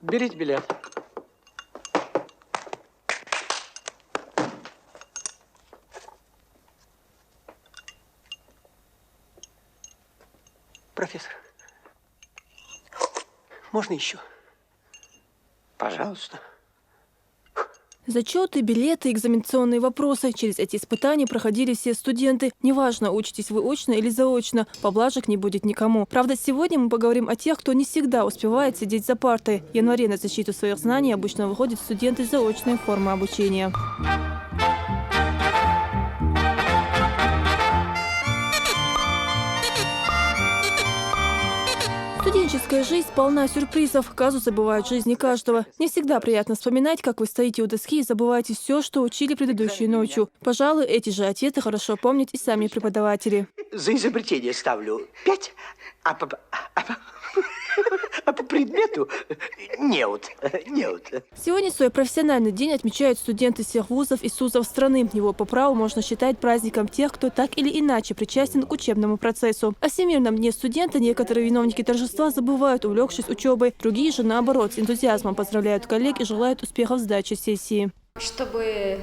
Берите билет. Профессор, можно еще? Пожалуйста. Зачеты, билеты, экзаменационные вопросы. Через эти испытания проходили все студенты. Неважно, учитесь вы очно или заочно, поблажек не будет никому. Правда, сегодня мы поговорим о тех, кто не всегда успевает сидеть за партой. В январе на защиту своих знаний обычно выходят студенты заочной формы обучения. Студенческая жизнь полна сюрпризов. Казусы бывают в жизни каждого. Не всегда приятно вспоминать, как вы стоите у доски и забываете все, что учили предыдущей ночью. Пожалуй, эти же ответы хорошо помнят и сами преподаватели. За изобретение ставлю 5, а по предмету неуд. Сегодня свой профессиональный день отмечают студенты всех вузов и СУЗов страны. Его по праву можно считать праздником тех, кто так или иначе причастен к учебному процессу. О Всемирном дне студента некоторые виновники торжества забывают, увлекшись учебой. Другие же, наоборот, с энтузиазмом поздравляют коллег и желают успехов в сдаче сессии. Чтобы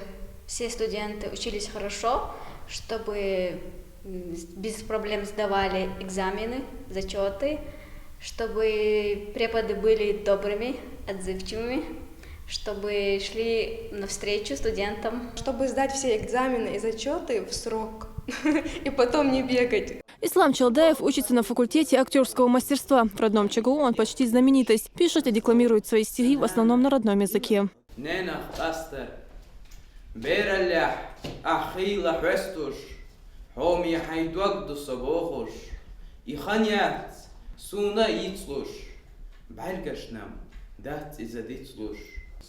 все студенты учились хорошо, чтобы без проблем сдавали экзамены, зачеты, чтобы преподы были добрыми, отзывчивыми, чтобы шли навстречу студентам. Чтобы сдать все экзамены и зачеты в срок и потом не бегать. Ислам Чалдаев учится на факультете актерского мастерства. В родном ЧГУ он почти знаменитость. Пишет и декламирует свои стихи в основном на родном языке.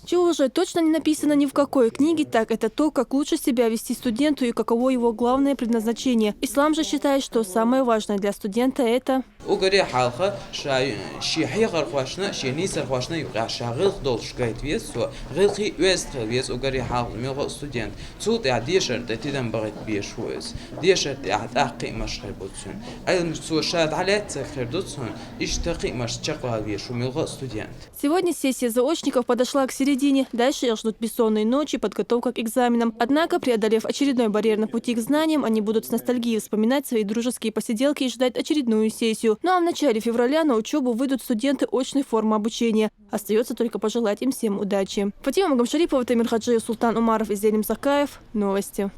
Чего уже точно не написано ни в какой книге, так это то, как лучше себя вести студенту и каково его главное предназначение. Ислам же считает, что самое важное для студента – это… Сегодня сессия заочников подошла к середине. Дальше их ждут бессонные ночи, подготовка к экзаменам. Однако, преодолев очередной барьер на пути к знаниям, они будут с ностальгией вспоминать свои дружеские посиделки и ждать очередную сессию. Ну а в начале февраля на учебу выйдут студенты очной формы обучения. Остается только пожелать им всем удачи. Фатима Магомшарипова, Тамир Хаджиев, Султан Умаров и Зелим Закаев. Новости.